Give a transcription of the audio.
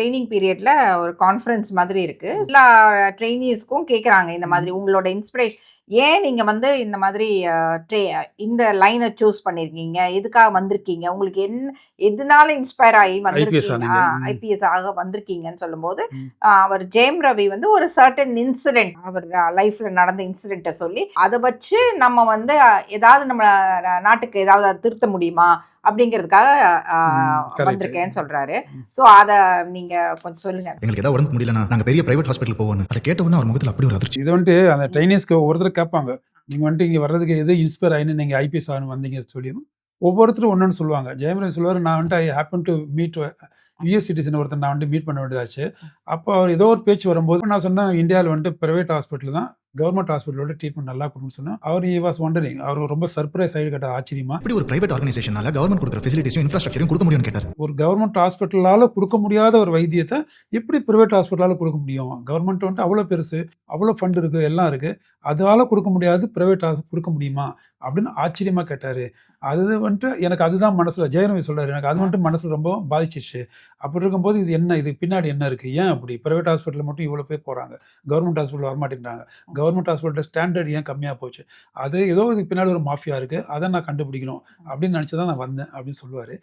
Training பீரியட்ல ஒரு conference மாதிரி இருக்கு. எல்லா ட்ரெய்னீஸ்க்கும் கேட்குறாங்க. இந்த மாதிரி உங்களோட இன்ஸ்பிரேஷன் ஏன் நீங்க வந்து இந்த மாதிரி அ ட்ரெ இந்த லைன சூஸ் பண்ணியிருக்கீங்க? எதுக்காக வந்திருக்கீங்க? உங்களுக்கு எதுனால இன்ஸ்பயர் ஆகி ஐபிஎஸ் வந்திருக்கீங்க? ஆனீங்க. ஐபிஎஸ் ஆக வந்திருக்கீங்கன்னு சொல்லும்போது, அவர் ஜெயம் ரவி வந்து ஒரு சர்டன் இன்சிடென்ட் அவர் லைஃப்ல நடந்த இன்சிடென்ட்ட சொல்லி, அத வச்சு நம்ம வந்து ஏதாவது நம்ம நாட்டுக்கு ஏதாவது திருத்த முடியுமா? அப்படிங்கிறதுக்காக கரெக்ட். வந்திருக்கேன்னு சொல்றாரு. ஸோ அத நீங்க கொஞ்சம் சொல்லுங்க. எங்களுக்கு ஏதாவது உடம்புக்கு முடியலன்னா நாங்க பெரிய பிரைவேட் ஹாஸ்பிட்டல் போவோம். அதை கேட்ட உடனே அவர் முகத்துல அப்படி ஒரு அதிர்ச்சி. இது வந்துட்டு அந்த ட்ரைனீஸ்க்கு ஒவ்வொருத்தர் கேட்பாங்க. நீங்க வந்துட்டு இங்க வர்றதுக்கு எது இன்ஸ்பயர் ஆயின்னு நீங்க ஐபிஎஸ் ஆகணும் வந்தீங்க சொல்லி ஒவ்வொருத்தரும் ஒன்னொன்னு சொல்லுவாங்க. ஜெயம் ரவி சொல்லுவாரு, நான் வந்துட்டு I happen to meet US citizen ஒருத்தர் நான் வந்துட்டு மீட் பண்ண வேண்டியதாச்சு. அப்போ அவர் ஏதோ ஒரு பேச்சு வரும்போது நான் சொன்னேன், இந்தியாவில் வந்துட்டு பிரைவேட் ஹாஸ்பிட்டல் தான் கவர்மெண்ட் ஹாஸ்பிட்டலோட ட்ரீட்மெண்ட் நல்லா கொடுக்குன்னு சொன்னேன். அவர் ஹி வாஸ் வண்டரிங். அவர் ரொம்ப சர்ப்ரைஸ் ஆகி கேட்ட ஆச்சரியமா, இப்படி ஒரு பிரைவேட் ஆர்கனைசேஷனால கவர்மெண்ட் கொடுக்குற ஃபெசிலிட்டிஸும் இன்ஃப்ராஸ்ட்ரக்சரையும் கொடுக்க முடியும்னு கேட்டார். ஒரு கவர்மெண்ட் ஹாஸ்பிட்டலால கொடுக்க முடியாத ஒரு வைத்தியத்தை எப்படி பிரைவேட் ஹாஸ்பிட்டலால கொடுக்க முடியும்? கவர்மெண்ட் வந்துட்டு அவ்வளோ பெருசு, அவ்வளோ ஃபண்ட் இருக்கு, எல்லாம் இருக்கு. அதால கொடுக்க முடியாது, பிரைவேட் கொடுக்க முடியுமா அப்படின்னு ஆச்சரியமா கேட்டாரு. அது வந்துட்டு எனக்கு அதுதான் மனசுல ஜெயரவி சொல்றாரு, எனக்கு அது வந்துட்டு மனசுல ரொம்ப பாதிச்சிருச்சு. அப்படி இருக்கும்போது இது என்ன, இது பின்னாடி என்ன இருக்கு, ஏன் அப்படி பிரைவேட் ஹாஸ்பிட்டல் மட்டும் இவ்வளோ பேர் போறாங்க, கவர்மெண்ட் ஹாஸ்பிட்டல் வரமாட்டேங்கிறாங்க, கவர்மெண்ட் ஹாஸ்பிட்டல் ஸ்டாண்டர்ட் ஏன் கம்மியாக போச்சு, அது ஏதோ இதுக்கு பின்னாடி ஒரு மாஃபியா இருக்கு, அதை நான் கண்டுபிடிக்கணும் அப்படின்னு நினச்சி தான் நான் வந்தேன் அப்படின்னு சொல்லுவார்.